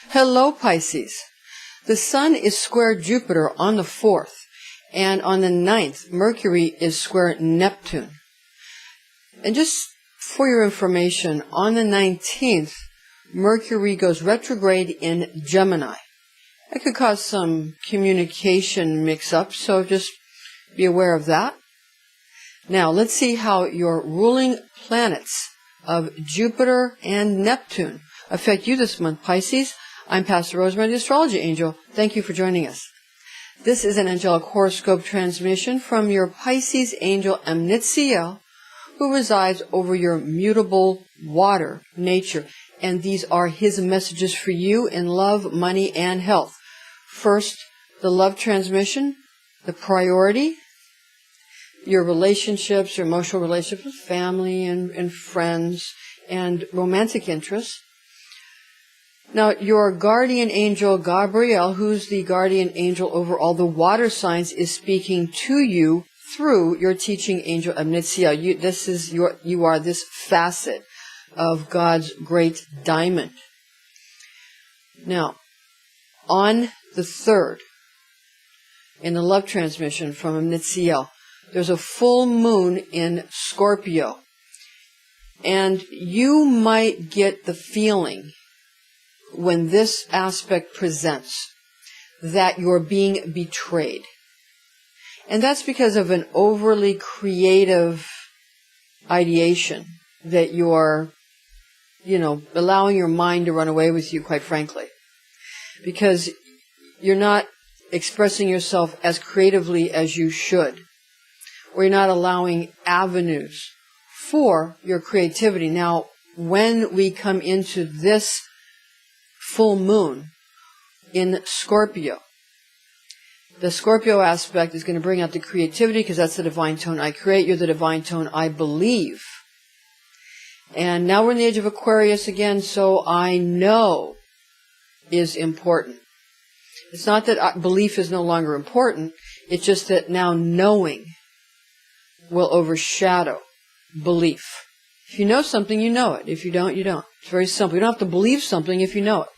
Hello, Pisces. The Sun is square Jupiter on the 4th, and on the 9th, Mercury is square Neptune. And just for your information, on the 19th, Mercury goes retrograde in Gemini. That could cause some communication mix-up, so just be aware of that. Now, let's see how your ruling planets of Jupiter and Neptune affect you this month, Pisces. I'm Pastor Rosemary, the Astrology Angel. Thank you for joining us. This is an angelic horoscope transmission from your Pisces angel Amnitziel, who resides over your mutable water nature. And these are his messages for you in love, money, and health. First, the love transmission, the priority, your relationships, your emotional relationships with family and friends, and romantic interests. Now, your guardian angel, Gabriel, who's the guardian angel over all the water signs, is speaking to you through your teaching angel, Amnitziel. You are this facet of God's great diamond. Now, on the 3rd, in the love transmission from Amnitziel, there's a full moon in Scorpio. And you might get the feeling when this aspect presents that you're being betrayed. And that's because of an overly creative ideation that you're, allowing your mind to run away with you, quite frankly. Because you're not expressing yourself as creatively as you should. Or you're not allowing avenues for your creativity. Now, when we come into this full moon in Scorpio, the Scorpio aspect is going to bring out the creativity because that's the divine tone I create. You're the divine tone I believe. And now we're in the age of Aquarius again, so I know is important. It's not that belief is no longer important. It's just that now knowing will overshadow belief. If you know something, you know it. If you don't, you don't. It's very simple. You don't have to believe something if you know it.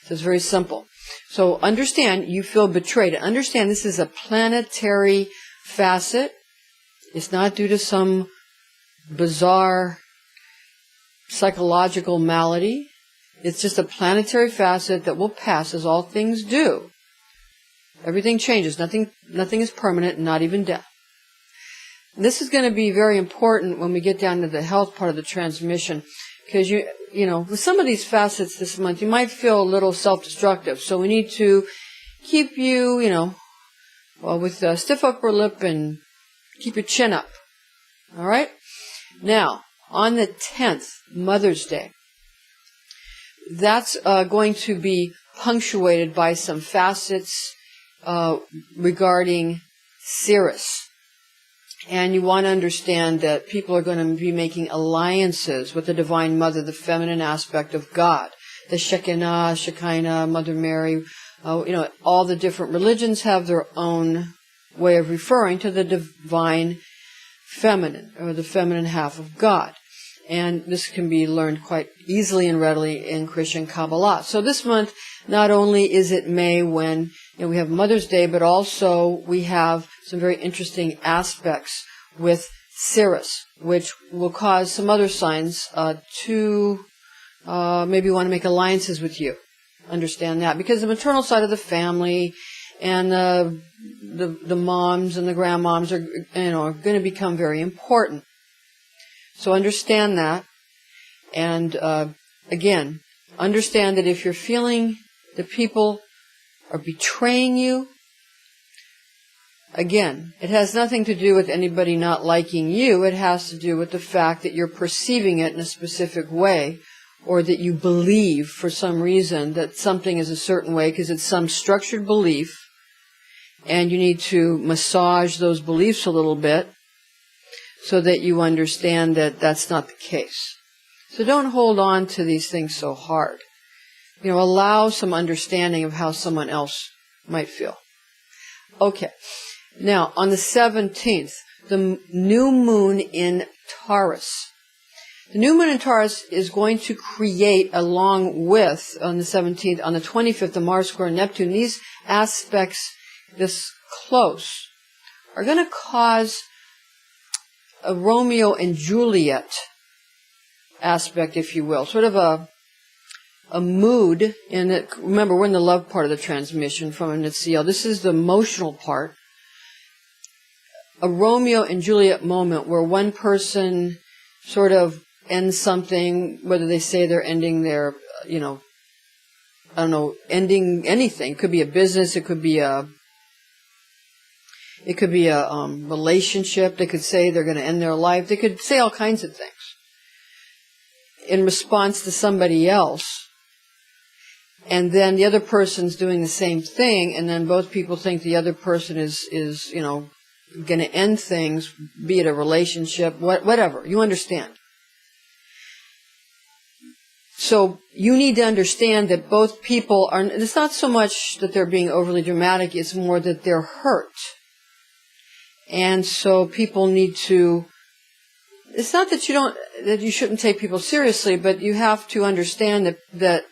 So it's very simple. So understand you feel betrayed. Understand this is a planetary facet. It's not due to some bizarre psychological malady. It's just a planetary facet that will pass, as all things do. Everything changes. Nothing is permanent, not even death. This is going to be very important when we get down to the health part of the transmission, because with some of these facets this month, you might feel a little self-destructive. So we need to keep you, with a stiff upper lip and keep your chin up. All right? Now, on the 10th, Mother's Day, that's going to be punctuated by some facets regarding Ceres. And you want to understand that people are going to be making alliances with the Divine Mother, the feminine aspect of God. The Shekinah, Mother Mary, all the different religions have their own way of referring to the divine feminine, or the feminine half of God. And this can be learned quite easily and readily in Christian Kabbalah. So this month, not only is it May when we have Mother's Day, but also we have some very interesting aspects with Ceres, which will cause some other signs to maybe want to make alliances with you. Understand that. Because the maternal side of the family and the moms and the grandmoms are going to become very important. So understand that. And again, understand that if you're feeling that people are betraying you, again, it has nothing to do with anybody not liking you. It has to do with the fact that you're perceiving it in a specific way, or that you believe for some reason that something is a certain way because it's some structured belief, and you need to massage those beliefs a little bit so that you understand that that's not the case. So don't hold on to these things so hard. Allow some understanding of how someone else might feel. Okay. Now, on the 17th, the new moon in Taurus. The new moon in Taurus is going to create, along with, on the 17th, on the 25th, the Mars square Neptune, these aspects, this close, are going to cause a Romeo and Juliet aspect, if you will, sort of a mood in it. Remember, we're in the love part of the transmission from an Netziel. This is the emotional part. A Romeo and Juliet moment where one person sort of ends something, whether they say they're ending their, ending anything. It could be a business, it could be a relationship. They could say they're going to end their life. They could say all kinds of things in response to somebody else. And then the other person's doing the same thing, and then both people think the other person is going to end things, be it a relationship, whatever. You understand. So you need to understand that both people are, it's not so much that they're being overly dramatic, it's more that they're hurt. And so people need to, it's not that you shouldn't take people seriously, but you have to understand that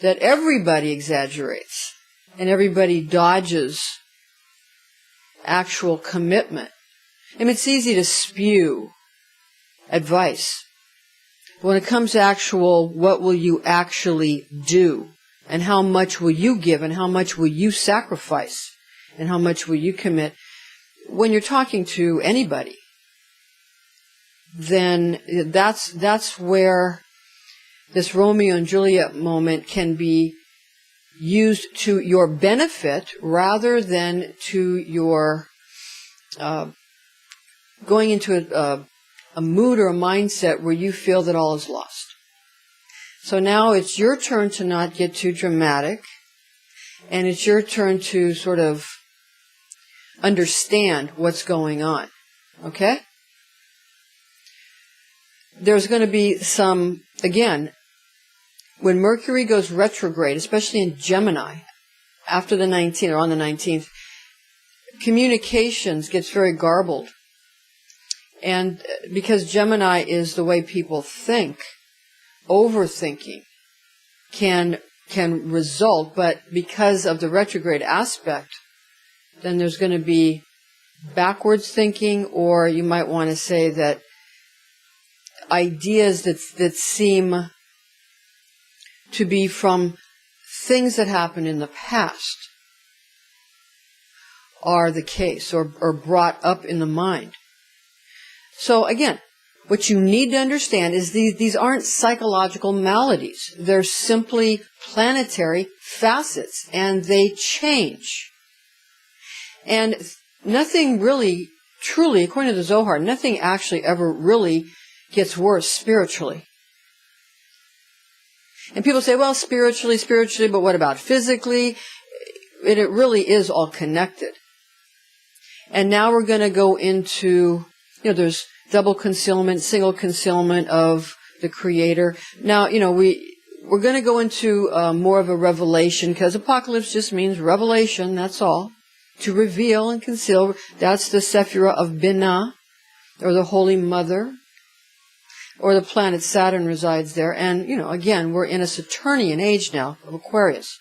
everybody exaggerates and everybody dodges actual commitment. I mean, it's easy to spew advice. When it comes to actual, what will you actually do? And how much will you give? And how much will you sacrifice? And how much will you commit? When you're talking to anybody, then that's where this Romeo and Juliet moment can be used to your benefit rather than to your going into a mood or a mindset where you feel that all is lost. So now it's your turn to not get too dramatic, and it's your turn to sort of understand what's going on. Okay? There's going to be some, again, when Mercury goes retrograde, especially in Gemini, after the 19th or on the 19th, communications gets very garbled. And because Gemini is the way people think, overthinking can result, but because of the retrograde aspect, then there's going to be backwards thinking, or you might want to say that ideas that seem to be from things that happened in the past are the case, or brought up in the mind. So again, what you need to understand is these aren't psychological maladies. They're simply planetary facets, and they change. And nothing really, truly, according to the Zohar, nothing actually ever really gets worse spiritually. And people say, well, spiritually, but what about physically? It really is all connected. And now we're going to go into, there's double concealment, single concealment of the Creator. Now, we're going to go into more of a revelation, because apocalypse just means revelation, that's all. To reveal and conceal, that's the Sephirah of Binah, or the Holy Mother, or the planet Saturn resides there. And, again, we're in a Saturnian age now of Aquarius.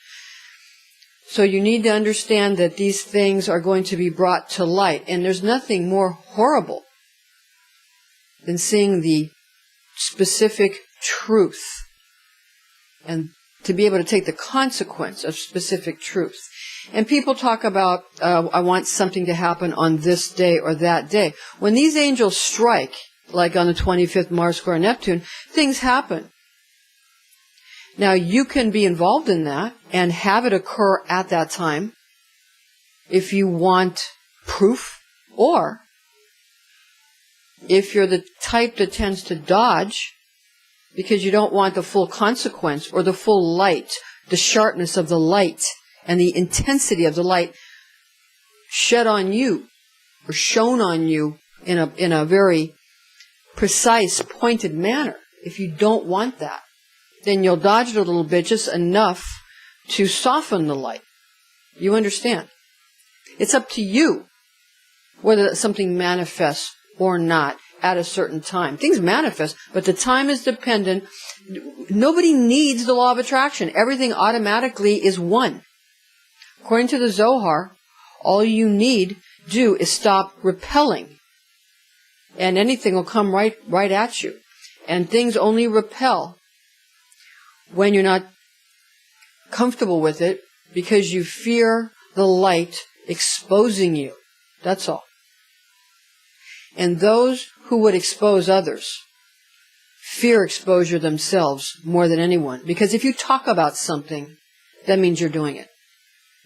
So you need to understand that these things are going to be brought to light. And there's nothing more horrible than seeing the specific truth and to be able to take the consequence of specific truth. And people talk about, I want something to happen on this day or that day. When these angels strike, like on the 25th Mars square Neptune, things happen. Now, you can be involved in that and have it occur at that time if you want proof, or if you're the type that tends to dodge because you don't want the full consequence or the full light, the sharpness of the light and the intensity of the light shed on you or shown on you in a very precise, pointed manner. If you don't want that, then you'll dodge it a little bit, just enough to soften the light. You understand? It's up to you whether something manifests or not. at a certain time. Things manifest, but the time is dependent. Nobody needs the law of attraction. Everything automatically is one. According to the Zohar, all you need do is stop repelling, and anything will come right at you. And things only repel when you're not comfortable with it, because you fear the light exposing you. That's all. And those who would expose others fear exposure themselves more than anyone. Because if you talk about something, that means you're doing it.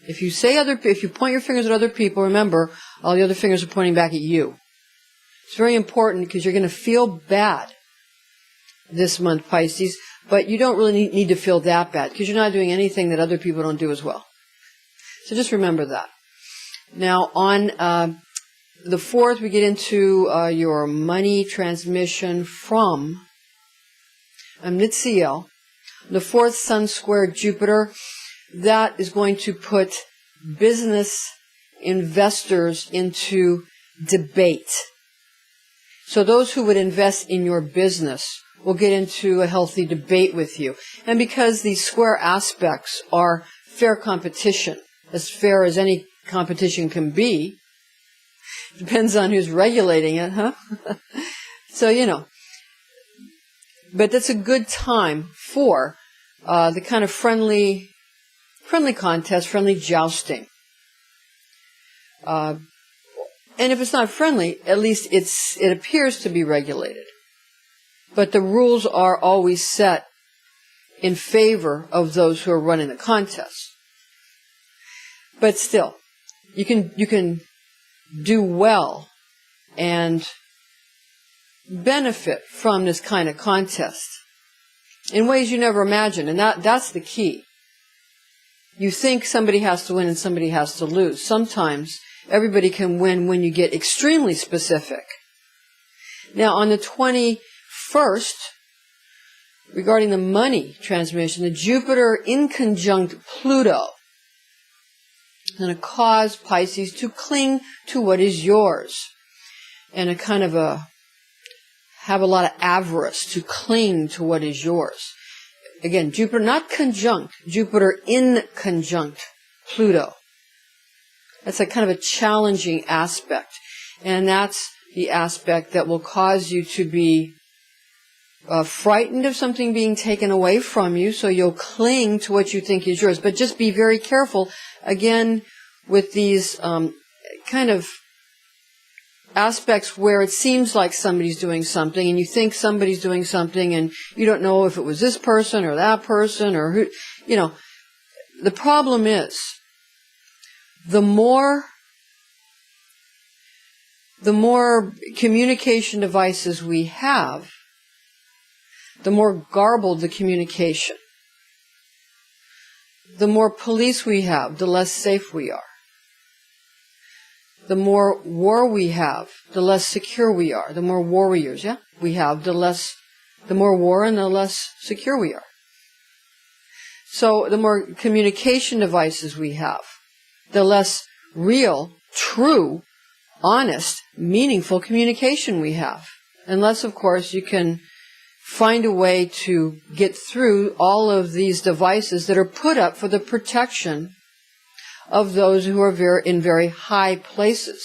If you point your fingers at other people, remember, all the other fingers are pointing back at you. It's very important, because you're going to feel bad this month, Pisces, but you don't really need to feel that bad, because you're not doing anything that other people don't do as well. So just remember that. Now, on the 4th, we get into your money transmission from Nitziel. The 4th, Sun square Jupiter. That is going to put business investors into debate. So those who would invest in your business will get into a healthy debate with you. And because these square aspects are fair competition, as fair as any competition can be, depends on who's regulating it, huh? So, but that's a good time for the kind of friendly contest, friendly jousting. And if it's not friendly, at least it appears to be regulated. But the rules are always set in favor of those who are running the contest. But still, you can do well and benefit from this kind of contest in ways you never imagined. And that's the key. You think somebody has to win and somebody has to lose. Sometimes everybody can win when you get extremely specific. Now, on the 21st, regarding the money transmission, the Jupiter in conjunct Pluto is going to cause Pisces to cling to what is yours, and a kind of have a lot of avarice to cling to what is yours. Again, Jupiter not conjunct, Jupiter in conjunct Pluto. That's a kind of a challenging aspect. And that's the aspect that will cause you to be frightened of something being taken away from you, so you'll cling to what you think is yours. But just be very careful, again, with these kind of aspects where it seems like somebody's doing something, and you think somebody's doing something, and you don't know if it was this person or that person or who. The problem is, the more communication devices we have, the more garbled the communication. The more police we have, the less safe we are. The more war we have, the less secure we are. The more warriors, we have, the more war and the less secure we are. So the more communication devices we have, the less real, true, honest, meaningful communication we have. Unless, of course, you can find a way to get through all of these devices that are put up for the protection of those who are in very high places.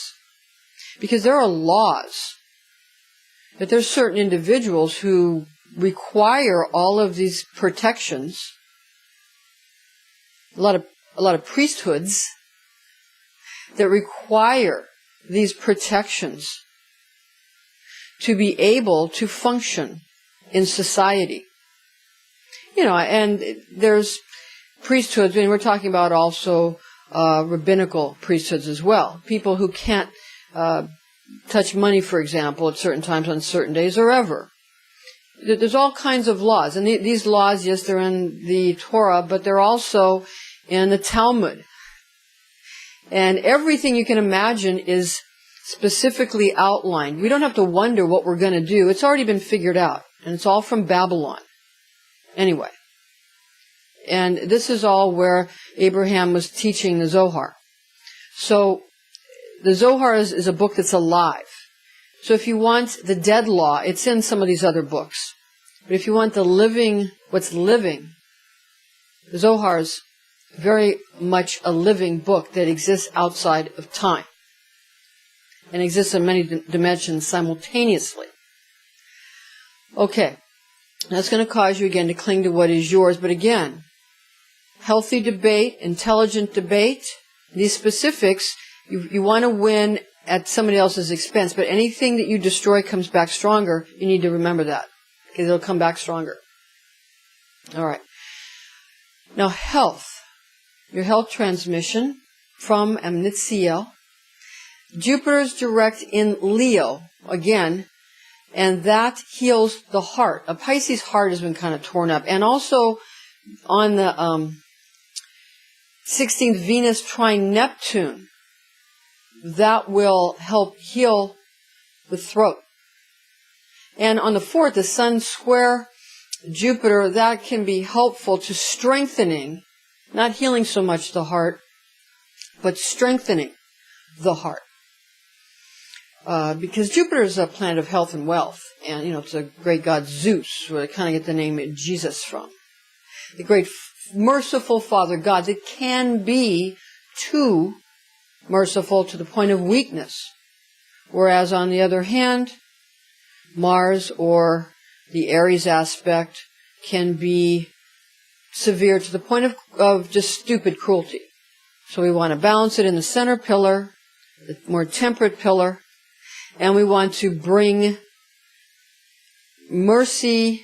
Because there are laws that there's certain individuals who require all of these protections. A lot of priesthoods that require these protections to be able to function in society. And there's priesthoods, and we're talking about also rabbinical priesthoods as well. People who can't touch money, for example, at certain times on certain days or ever. There's all kinds of laws. And these laws, yes, they're in the Torah, but they're also in the Talmud. And everything you can imagine is specifically outlined. We don't have to wonder what we're going to do. It's already been figured out. And it's all from Babylon. Anyway. And this is all where Abraham was teaching the Zohar. So the Zohar is a book that's alive. So if you want the dead law, it's in some of these other books. But if you want the living, what's living, the Zohar's very much a living book that exists outside of time and exists in many dimensions simultaneously. Okay, that's going to cause you again to cling to what is yours, but again, healthy debate, intelligent debate, these specifics, you want to win at somebody else's expense, but anything that you destroy comes back stronger. You need to remember that, because it'll come back stronger. All right. Now, health. Your health transmission from Amnitziel. Jupiter's direct in Leo, again, and that heals the heart. A Pisces heart has been kind of torn up. And also, on the 16th Venus trine Neptune, that will help heal the throat. And on the 4th, the Sun square Jupiter, that can be helpful to strengthening, not healing so much the heart, but strengthening the heart. Because Jupiter is a planet of health and wealth. And, it's a great god Zeus, where they kind of get the name Jesus from. The great merciful Father God that can be too merciful to the point of weakness. Whereas on the other hand, Mars or the Aries aspect can be severe to the point of just stupid cruelty. So we want to balance it in the center pillar, the more temperate pillar, and we want to bring mercy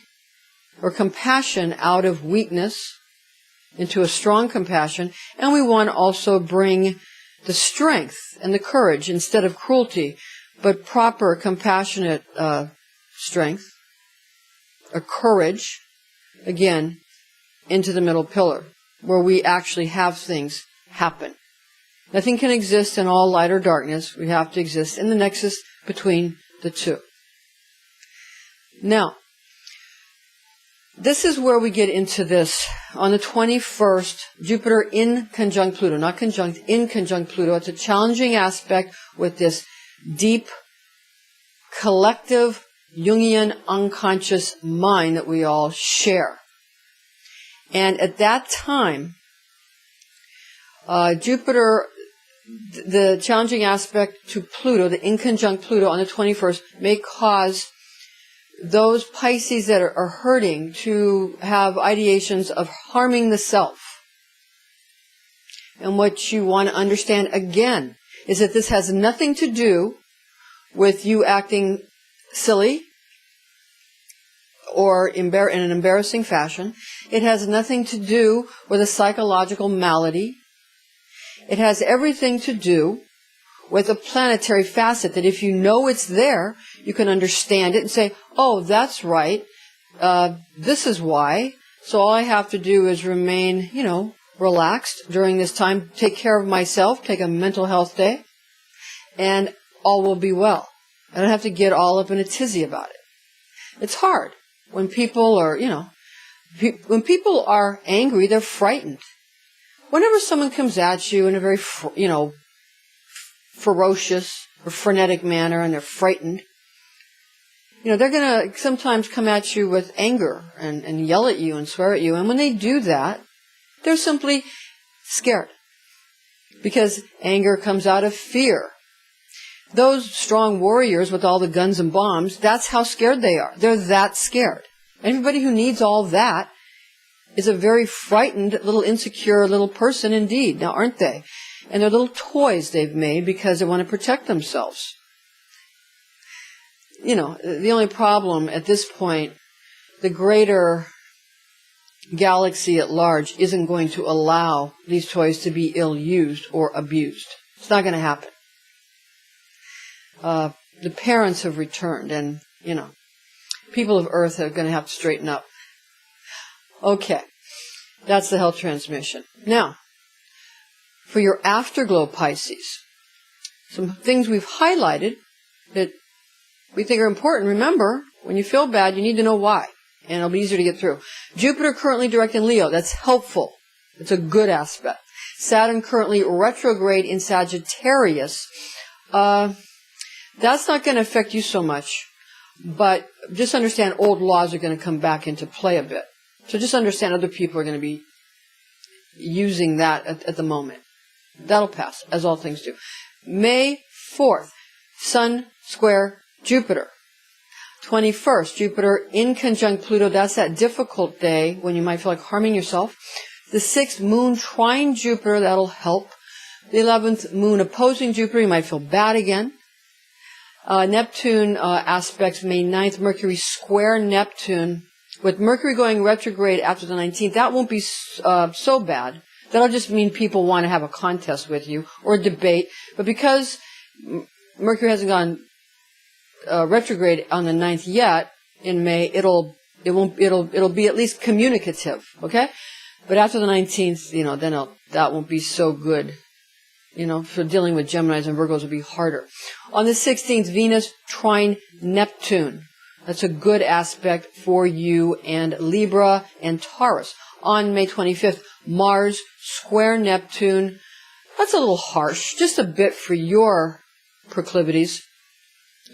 or compassion out of weakness into a strong compassion, and we want to also bring the strength and the courage instead of cruelty, but proper compassionate strength, a courage, again, into the middle pillar, where we actually have things happen. Nothing can exist in all light or darkness. We have to exist in the nexus between the two. Now, this is where we get into this. On the 21st, Jupiter in conjunct Pluto, not conjunct, in conjunct Pluto. It's a challenging aspect with this deep, collective, Jungian, unconscious mind that we all share. And at that time, Jupiter, the challenging aspect to Pluto, the inconjunct Pluto on the 21st, may cause those Pisces that are hurting to have ideations of harming the self. And what you want to understand again is that this has nothing to do with you acting silly or in an embarrassing fashion. It has nothing to do with a psychological malady. It has everything to do with a planetary facet that if you know it's there, you can understand it and say, oh, that's right, this is why. So all I have to do is remain, relaxed during this time, take care of myself, take a mental health day, and all will be well. I don't have to get all up in a tizzy about it. It's hard. When people are, when people are angry, they're frightened. Whenever someone comes at you in a very, ferocious or frenetic manner and they're frightened, they're going to sometimes come at you with anger and yell at you and swear at you. And when they do that, they're simply scared. Because anger comes out of fear. Those strong warriors with all the guns and bombs, that's how scared they are. They're that scared. Everybody who needs all that is a very frightened, little insecure little person indeed. Now, aren't they? And they're little toys they've made because they want to protect themselves. The only problem at this point, the greater galaxy at large isn't going to allow these toys to be ill-used or abused. It's not going to happen. The parents have returned and, people of Earth are going to have to straighten up. Okay. That's the health transmission. Now, for your afterglow Pisces, some things we've highlighted that we think are important. Remember, when you feel bad, you need to know why, and it'll be easier to get through. Jupiter currently direct in Leo. That's helpful. It's a good aspect. Saturn currently retrograde in Sagittarius. That's not going to affect you so much, but just understand old laws are going to come back into play a bit. So just understand other people are going to be using that at the moment. That'll pass, as all things do. May 4th, Sun square Jupiter. 21st, Jupiter in conjunct Pluto. That's that difficult day when you might feel like harming yourself. The 6th, Moon trine Jupiter. That'll help. The 11th, Moon opposing Jupiter. You might feel bad again. Neptune aspects May 9th, Mercury square Neptune. With Mercury going retrograde after the 19th, that won't be so bad. That'll just mean people want to have a contest with you or debate. But because Mercury hasn't gone retrograde on the 9th yet in May, it'll be at least communicative, okay? But after the 19th, then that won't be so good. For dealing with Geminis and Virgos will be harder. On the 16th, Venus trine Neptune. That's a good aspect for you and Libra and Taurus. On May 25th, Mars square Neptune. That's a little harsh, just a bit for your proclivities.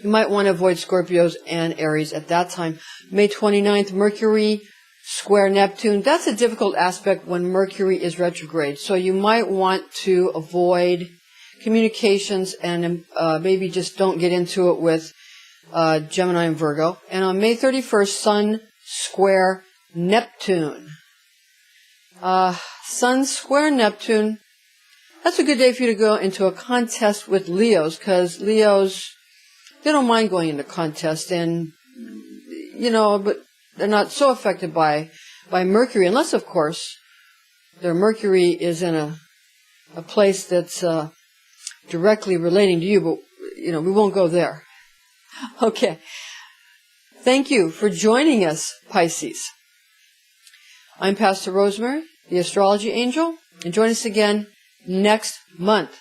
You might want to avoid Scorpios and Aries at that time. May 29th, Mercury square Neptune. That's a difficult aspect when Mercury is retrograde. So you might want to avoid communications and maybe just don't get into it with Gemini and Virgo. And on May 31st, Sun square Neptune. Sun square Neptune. That's a good day for you to go into a contest with Leos, because Leos, they don't mind going into contests, and but they're not so affected by Mercury, unless, of course, their Mercury is in a place that's directly relating to you, but, we won't go there. Okay. Thank you for joining us, Pisces. I'm Pastor Rosemary, the Astrology Angel, and join us again next month.